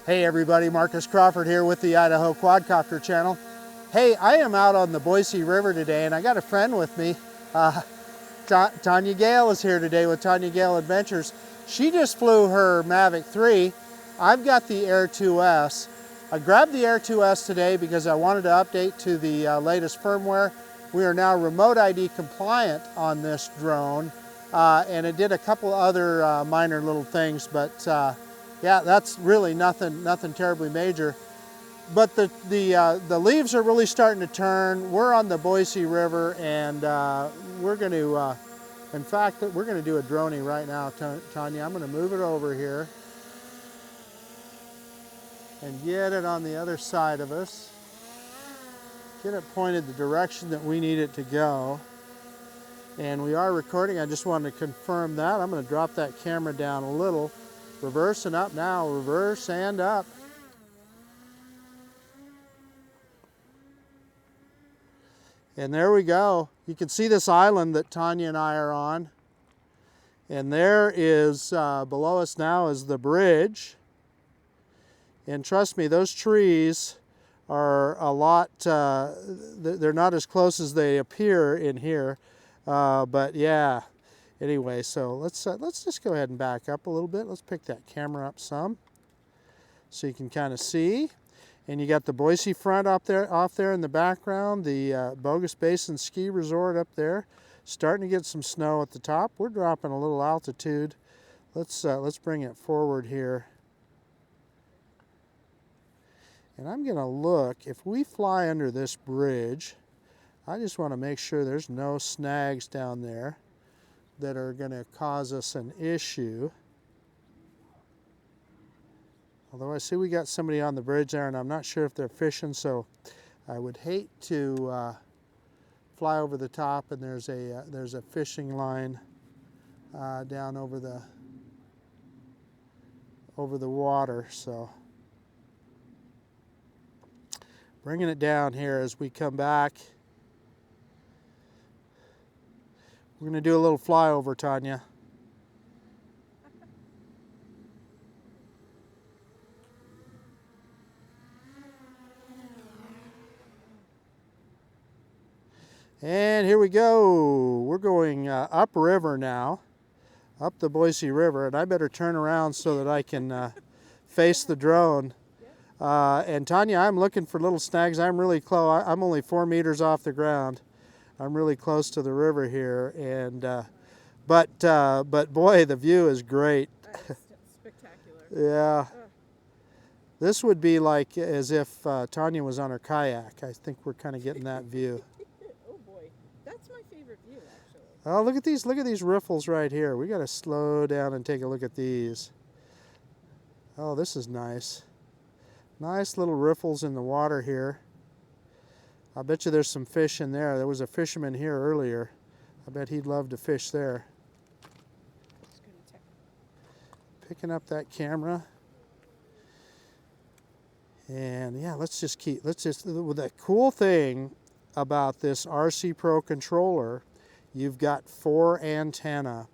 Hey everybody, Marcus Crawford here with the Idaho Quadcopter channel. Hey, I am out on the Boise River today and I got a friend with me. Tania Gail is here today with Tania Gail Adventures. She just flew her Mavic 3. I've got the Air 2S. I grabbed the Air 2S today because I wanted to update to the latest firmware. We are now remote ID compliant on this drone and it did a couple other minor little things, but yeah, that's really nothing terribly major. But the leaves are really starting to turn. We're on the Boise River, and we're going to, in fact, we're going to do a droning right now, Tania. I'm going to move it over here and get it on the other side of us. Get it pointed the direction that we need it to go. And we are recording. I just wanted to confirm that. I'm going to drop that camera down a little. Reverse and up now, reverse and up. And there we go. You can see this island that Tania and I are on. And there is, below us now is the bridge. And trust me, those trees are a lot, they're not as close as they appear in here. But yeah. Anyway, so let's just go ahead and back up a little bit. Let's pick that camera up some so you can kind of see. And you got the Boise front off there in the background, the Bogus Basin Ski Resort up there. Starting to get some snow at the top. We're dropping a little altitude. Let's bring it forward here. And I'm gonna look, if we fly under this bridge, I just want to make sure there's no snags down there that are going to cause us an issue. Although I see we got somebody on the bridge there and I'm not sure if they're fishing, so I would hate to fly over the top and there's a fishing line down over the water. So bringing it down here as we come back. We're going to do a little flyover, Tania. And here we go. We're going upriver now, up the Boise River, and I better turn around so that I can face the drone. And Tania, I'm looking for little snags. I'm really close. I'm only 4 meters off the ground. I'm really close to the river here, and but boy, the view is great. Spectacular. Yeah. This would be like as if Tania was on her kayak. I think we're kind of getting that view. Oh boy, that's my favorite view actually. Oh, look at these riffles right here. We got to slow down and take a look at these. Oh, this is nice. Nice little riffles in the water here. I bet you there's some fish in there. There was a fisherman here earlier. I bet he'd love to fish there. Picking up that camera. And yeah, the cool thing about this RC Pro controller, you've got 4 antennae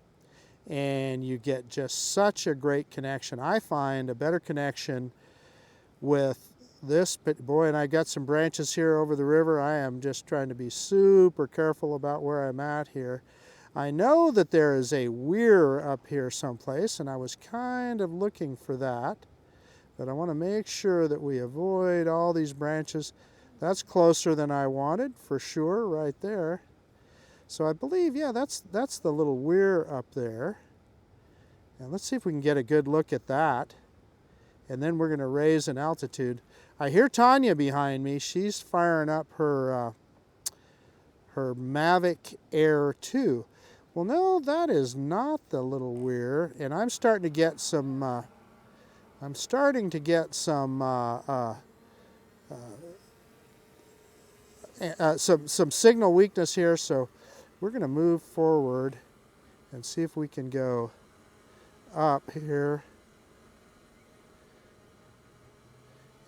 and you get just such a great connection. I find a better connection with this, but boy, and I got some branches here over the river. I am just trying to be super careful about where I'm at here. I know that there is a weir up here someplace, and I was kind of looking for that, but I want to make sure that we avoid all these branches. That's closer than I wanted, for sure, right there. So I believe, yeah, that's the little weir up there. And let's see if we can get a good look at that. And then we're going to raise an altitude. I hear Tania behind me. She's firing up her her Mavic Air 2. Well, no, that is not the little weir, and I'm starting to get some. Some signal weakness here. So we're going to move forward and see if we can go up here.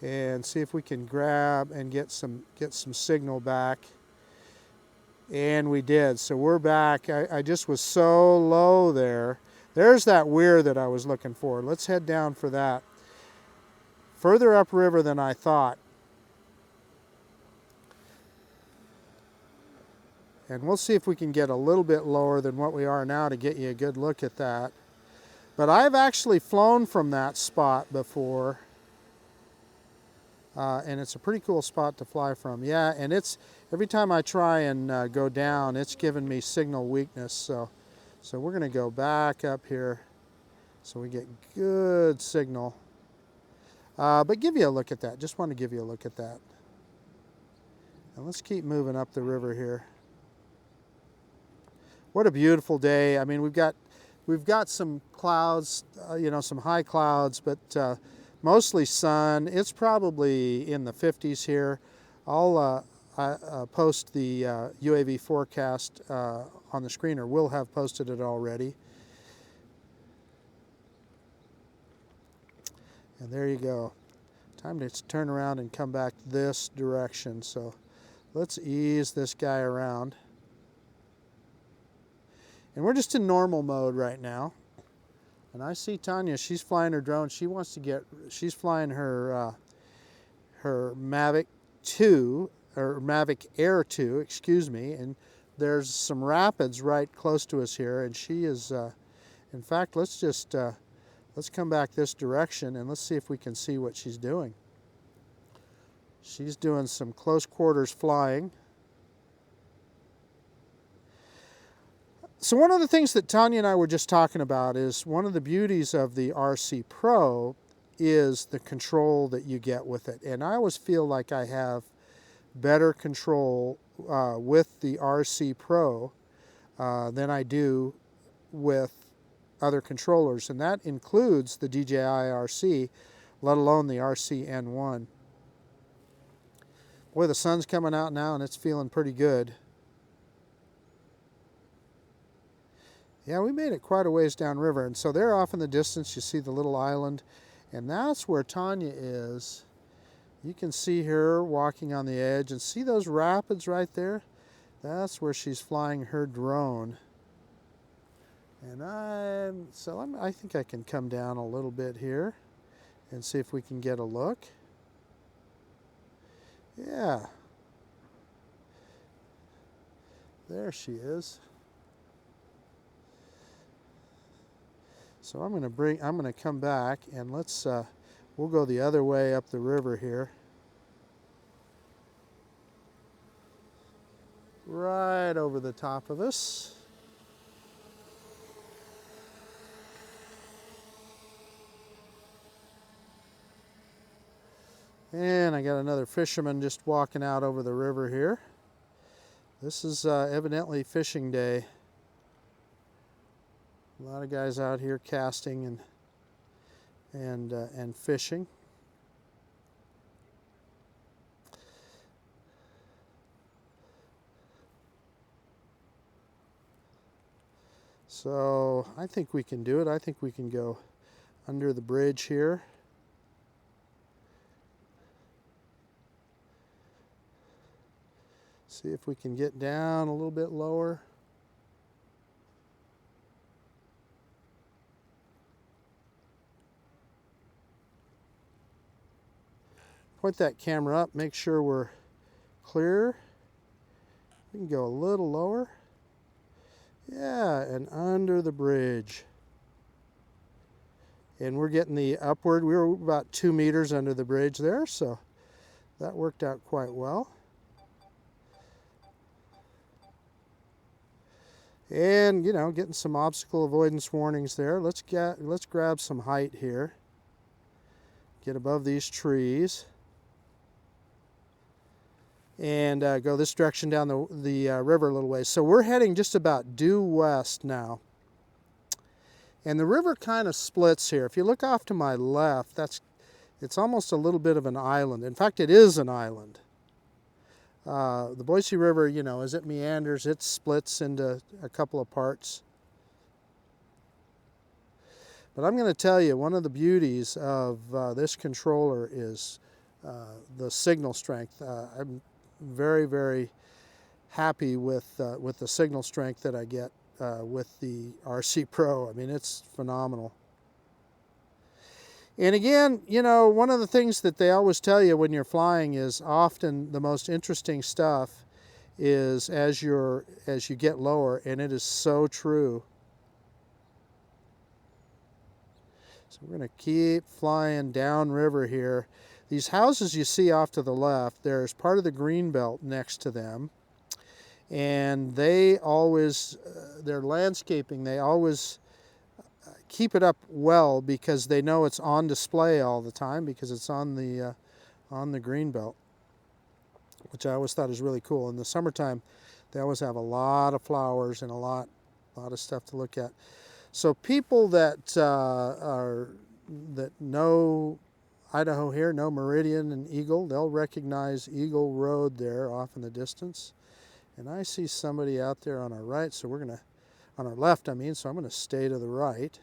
And see if we can grab and get some signal back. And we did. So we're back. I just was so low there. There's that weir that I was looking for. Let's head down for that. further upriver than I thought. And we'll see if we can get a little bit lower than what we are now to get you a good look at that. But I've actually flown from that spot before. And it's a pretty cool spot to fly from. Yeah, and it's every time I try and go down, it's giving me signal weakness. So we're going to go back up here so we get good signal. But give you a look at that. Just want to give you a look at that. And let's keep moving up the river here. What a beautiful day. I mean, we've got some clouds, you know, some high clouds, but mostly sun. It's probably in the 50s here. I'll post the UAV forecast on the screen, or will have posted it already. And there you go. Time to turn around and come back this direction. So let's ease this guy around. And we're just in normal mode right now. And I see Tania, she's flying her drone. She wants to get, she's flying her her Mavic 2, or Mavic Air 2, excuse me. And there's some rapids right close to us here. And she is, in fact, let's come back this direction and let's see if we can see what she's doing. She's doing some close quarters flying. So one of the things that Tania and I were just talking about is one of the beauties of the RC Pro is the control that you get with it. And I always feel like I have better control with the RC Pro than I do with other controllers. And that includes the DJI RC, let alone the RC N1. Boy, the sun's coming out now and it's feeling pretty good. Yeah, we made it quite a ways downriver, and so there off in the distance you see the little island, and that's where Tania is. You can see her walking on the edge, and see those rapids right there? That's where she's flying her drone. And I think I can come down a little bit here and see if we can get a look. Yeah. There she is. So I'm going to come back and we'll go the other way up the river here. Right over the top of us. And I got another fisherman just walking out over the river here. This is evidently fishing day. A lot of guys out here casting and fishing. So I think we can do it. I think we can go under the bridge here. See if we can get down a little bit lower. Point that camera up, make sure we're clear. We can go a little lower. Yeah, and under the bridge. And we're getting the upward. We were about 2 meters under the bridge there, so that worked out quite well. And, you know, getting some obstacle avoidance warnings there. Let's grab some height here. Get above these trees. And go this direction down the river a little ways. So we're heading just about due west now. And the river kind of splits here. If you look off to my left, it's almost a little bit of an island. In fact, it is an island. The Boise River, you know, as it meanders, it splits into a couple of parts. But I'm going to tell you, one of the beauties of this controller is the signal strength. I'm very, very happy with the signal strength that I get with the RC Pro. I mean, it's phenomenal. And again, you know, one of the things that they always tell you when you're flying is often the most interesting stuff is as you get lower, and it is so true. So we're going to keep flying downriver here. These houses you see off to the left, there's part of the green belt next to them, and they always, their landscaping, they always keep it up well because they know it's on display all the time because it's on the green belt, which I always thought is really cool. In the summertime, they always have a lot of flowers and a lot of stuff to look at. So people that that know Idaho here, know Meridian and Eagle, they'll recognize Eagle Road there off in the distance. And I see somebody out there on our right, so we're gonna, on our left I mean, so I'm gonna stay to the right.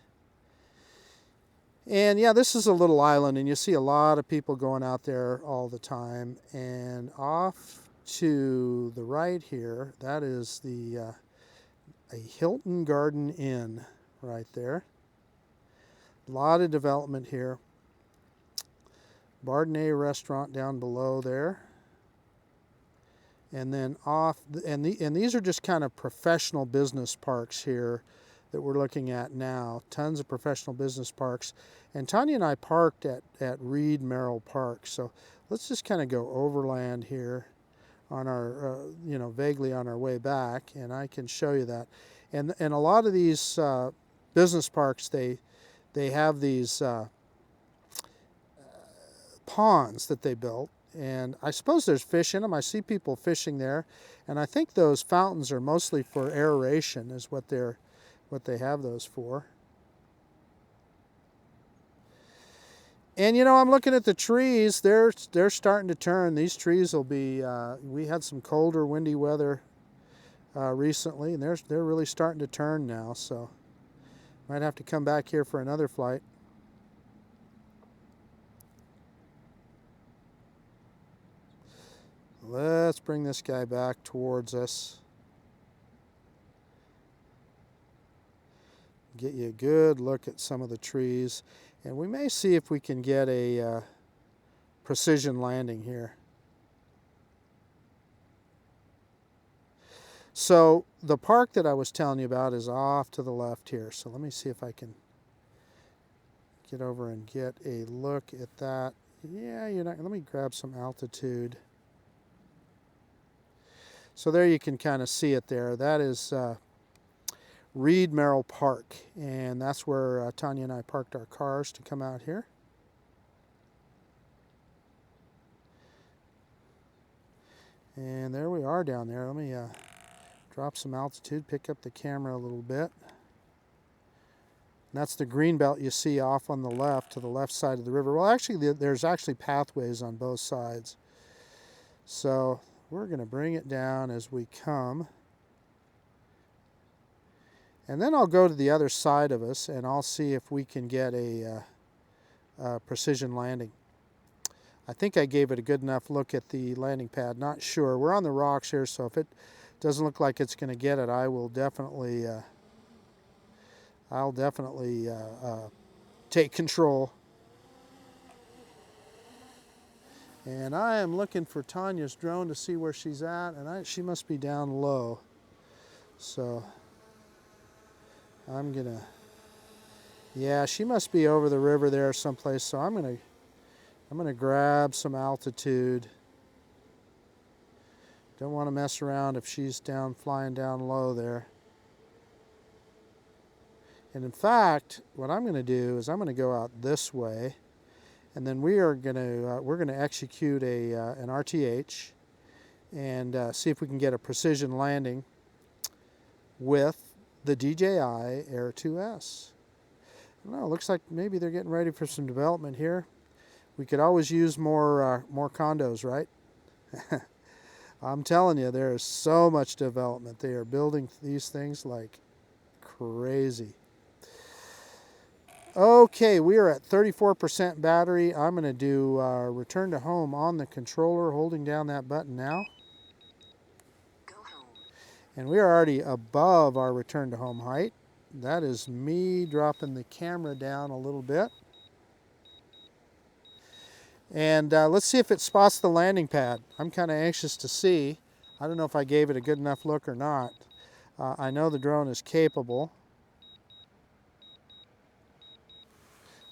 And yeah, this is a little island, and you see a lot of people going out there all the time. And off to the right here, that is the a Hilton Garden Inn right there. A lot of development here. Bardonnay restaurant down below there. And then off, and these are just kind of professional business parks here that we're looking at now. Tons of professional business parks. And Tanya and I parked at Reed Merrill Park. So let's just kind of go overland here on our, you know, vaguely on our way back, and I can show you that. And a lot of these business parks, they have these ponds that they built, and I suppose there's fish in them. I see people fishing there, and I think those fountains are mostly for aeration, is what they have those for. And you know, I'm looking at the trees. They're starting to turn. These trees will be. We had some colder, windy weather recently, and they're really starting to turn now. So might have to come back here for another flight. Let's bring this guy back towards us. Get you a good look at some of the trees. And we may see if we can get a precision landing here. So the park that I was telling you about is off to the left here. So let me see if I can get over and get a look at that. Yeah, you're not. Let me grab some altitude. So there you can kind of see it there. That is Reed Merrill Park, and that's where Tanya and I parked our cars to come out here. And there we are down there. Let me drop some altitude, pick up the camera a little bit. And that's the green belt you see off on the left, to the left side of the river. Well, actually, there's actually pathways on both sides. So we're going to bring it down as we come. And then I'll go to the other side of us, and I'll see if we can get a precision landing. I think I gave it a good enough look at the landing pad. Not sure. We're on the rocks here, so if it doesn't look like it's going to get it, I will definitely, take control. And I am looking for Tanya's drone to see where she's at, and she must be down low. So I'm gonna, yeah, she must be over the river there someplace. So I'm gonna grab some altitude. Don't want to mess around if she's flying down low there. And in fact, what I'm going to do is I'm going to go out this way, and then we're going to execute an RTH and see if we can get a precision landing with the DJI Air 2S. I don't know, it looks like maybe they're getting ready for some development here. We could always use more condos, right? I'm telling you, there is so much development. They are building these things like crazy. Okay, we are at 34% battery. I'm going to do return to home on the controller, holding down that button now. Go home. And we are already above our return to home height. That is me dropping the camera down a little bit. And let's see if it spots the landing pad. I'm kind of anxious to see. I don't know if I gave it a good enough look or not. I know the drone is capable.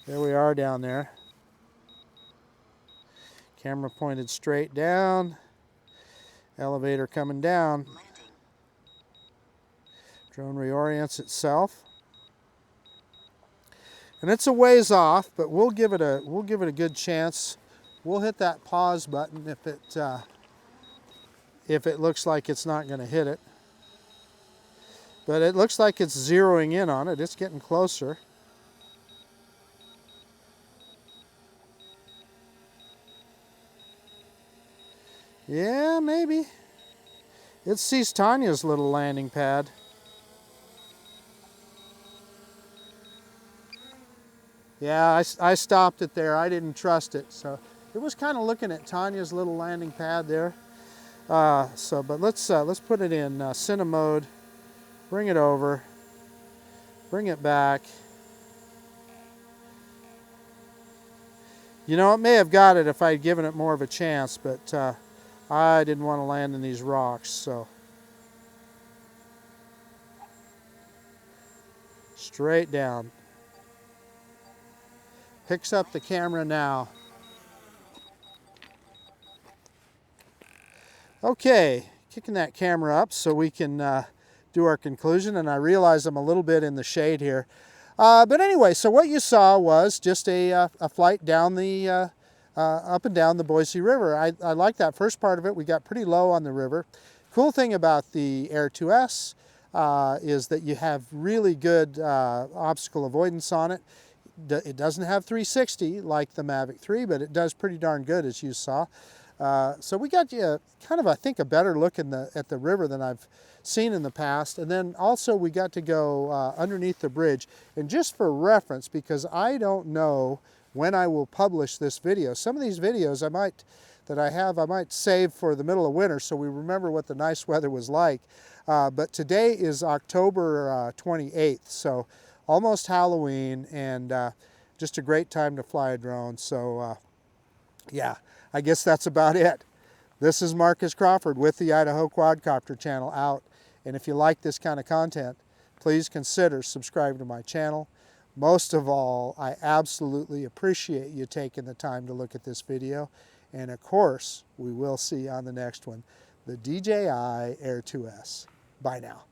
There we are down there. Camera pointed straight down. Elevator coming down. Landing. Drone reorients itself. And it's a ways off, but we'll give it a good chance. We'll hit that pause button if it looks like it's not going to hit it. But it looks like it's zeroing in on it. It's getting closer. Yeah, maybe. It sees Tania's little landing pad. Yeah, I stopped it there. I didn't trust it. So it was kind of looking at Tania's little landing pad there. But let's put it in Cine mode. Bring it over. Bring it back. You know, it may have got it if I had given it more of a chance, but I didn't want to land in these rocks, so. Straight down. Picks up the camera now. Okay, kicking that camera up so we can do our conclusion, and I realize I'm a little bit in the shade here. But anyway, so what you saw was just a flight down the up and down the Boise River. I like that first part of it. We got pretty low on the river. Cool thing about the Air 2S is that you have really good obstacle avoidance on it. It doesn't have 360 like the Mavic 3, but it does pretty darn good, as you saw. So we got you kind of, I think, a better look at the river than I've seen in the past. And then also we got to go underneath the bridge. And just for reference, because I don't know when I will publish this video. Some of these videos I might save for the middle of winter so we remember what the nice weather was like. But today is October 28th, so almost Halloween, and just a great time to fly a drone. So yeah, I guess that's about it. This is Marcus Crawford with the Idaho Quadcopter channel out. And if you like this kind of content, please consider subscribing to my channel. Most of all, I absolutely appreciate you taking the time to look at this video. And of course, we will see you on the next one, the DJI Air 2S. Bye now.